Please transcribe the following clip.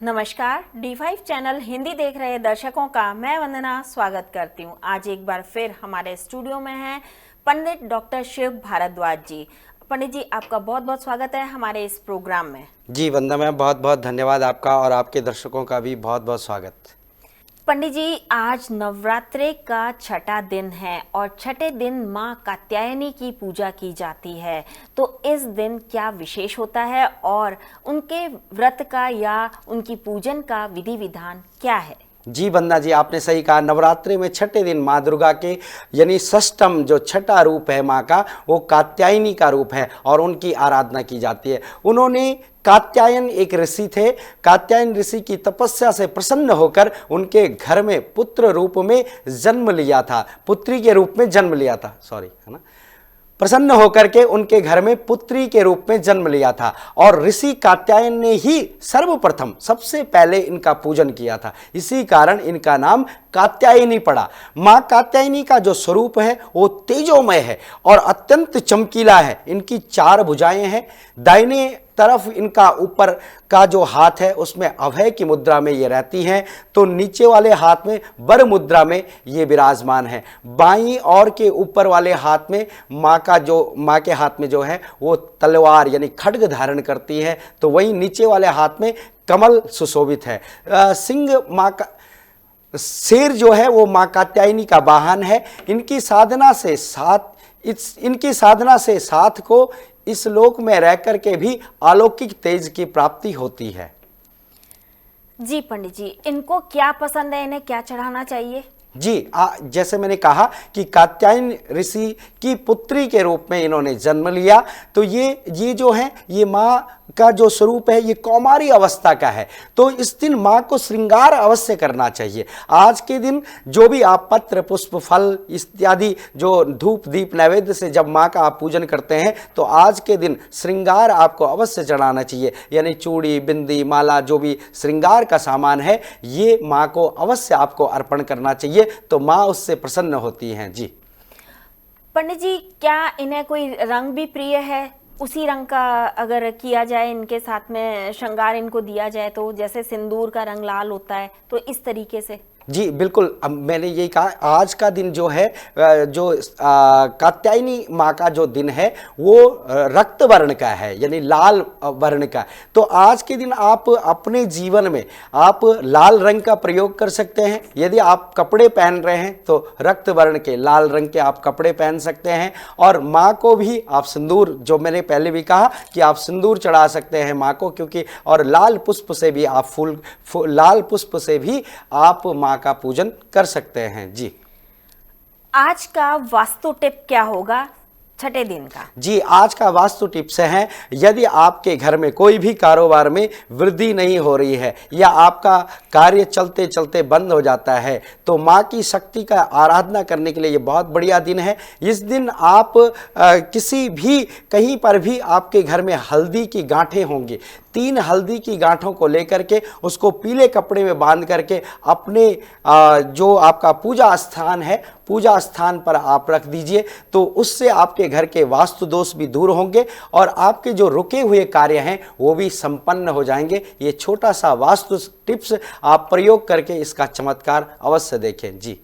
नमस्कार, D5 channel Hindi देख रहे दर्शकों का मैं वंदना स्वागत करती हूँ। आज एक बार फिर हमारे स्टूडियो में हैं पंडित डॉक्टर शिव भारद्वाज जी। पंडित जी, आपका बहुत बहुत स्वागत है हमारे इस प्रोग्राम में। जी वंदना मैम, बहुत बहुत धन्यवाद आपका और आपके दर्शकों का भी बहुत बहुत स्वागत। पंडित जी, आज नवरात्रे का छठा दिन है और छठे दिन माँ कात्यायनी की पूजा की जाती है। तो इस दिन क्या विशेष होता है और उनके व्रत का या उनकी पूजन का विधि विधान क्या है? जी वंदना जी, आपने सही कहा। नवरात्रि में छठे दिन माँ दुर्गा के यानी षष्ठम जो छठा रूप है माँ का, वो कात्यायनी का रूप है और उनकी आराधना की जाती है। उन्होंने कात्यायन एक ऋषि थे। कात्यायन ऋषि की तपस्या से प्रसन्न होकर उनके घर में पुत्र रूप में जन्म लिया था, पुत्री के रूप में जन्म लिया था, है ना। प्रसन्न होकर के उनके घर में पुत्री के रूप में जन्म लिया था और ऋषि कात्यायन ने ही सर्वप्रथम सबसे पहले इनका पूजन किया था। इसी कारण इनका नाम कात्यायनी पड़ा। माँ कात्यायनी का जो स्वरूप है वो तेजोमय है और अत्यंत चमकीला है। इनकी 4 भुजाएं हैं। दाहिने तरफ इनका ऊपर का जो हाथ है उसमें अभय की मुद्रा में ये रहती हैं, तो नीचे वाले हाथ में वर मुद्रा में ये विराजमान है। बाईं ओर के ऊपर वाले हाथ में माँ के हाथ में जो है वो तलवार यानी खड्ग धारण करती है, तो वहीं नीचे वाले हाथ में कमल सुशोभित है। सिंह माँ का शेर जो है वो माँ कात्यायनी का वाहन है। इनकी साधना से साथ को इस लोक में रह कर के भी अलौकिक तेज की प्राप्ति होती है। जी पंडित जी, इनको क्या पसंद है, इन्हें क्या चढ़ाना चाहिए? जी जैसे मैंने कहा कि कात्यायन ऋषि की पुत्री के रूप में इन्होंने जन्म लिया, तो ये जो है ये माँ का जो स्वरूप है ये कौमारी अवस्था का है, तो इस दिन माँ को श्रृंगार अवश्य करना चाहिए। आज के दिन जो भी आप पत्र पुष्प फल इत्यादि जो धूप दीप नैवेद्य से जब माँ का आप पूजन करते हैं तो आज के दिन श्रृंगार आपको अवश्य चढ़ाना चाहिए, यानी चूड़ी बिंदी माला जो भी श्रृंगार का सामान है ये माँ को अवश्य आपको अर्पण करना चाहिए, तो माँ उससे प्रसन्न होती हैं। जी पंडित जी, क्या इन्हें कोई रंग भी प्रिय है? उसी रंग का अगर किया जाए, इनके साथ में श्रृंगार इनको दिया जाए, तो जैसे सिंदूर का रंग लाल होता है, तो इस तरीके से? जी बिल्कुल। अब मैंने यही कहा, आज का दिन जो है जो कात्यायनी माँ का जो दिन है वो रक्त वर्ण का है, यानी लाल वर्ण का। तो आज के दिन आप अपने जीवन में आप लाल रंग का प्रयोग कर सकते हैं। यदि आप कपड़े पहन रहे हैं तो रक्त वर्ण के लाल रंग के आप कपड़े पहन सकते हैं और माँ को भी आप सिंदूर, जो मैंने पहले भी कहा कि आप सिंदूर चढ़ा सकते हैं माँ को, क्योंकि और लाल पुष्प से भी आप लाल पुष्प से भी आप माँ का पूजन कर सकते हैं। जी आज का वास्तु टिप क्या होगा छठे दिन का? जी, आज का वास्तु टिप्स है, यदि आपके घर में कोई भी कारोबार में वृद्धि नहीं हो रही है या आपका कार्य चलते चलते बंद हो जाता है तो माँ की शक्ति का आराधना करने के लिए ये बहुत बढ़िया दिन है। इस दिन आप किसी भी कहीं पर भी आपके घर में हल्दी की गांठें होंगी, 3 हल्दी की गांठों को लेकर के उसको पीले कपड़े में बांध करके अपने जो आपका पूजा स्थान है, पूजा स्थान पर आप रख दीजिए, तो उससे आपके घर के वास्तु दोष भी दूर होंगे और आपके जो रुके हुए कार्य हैं वो भी संपन्न हो जाएंगे। ये छोटा सा वास्तु टिप्स आप प्रयोग करके इसका चमत्कार अवश्य देखें। जी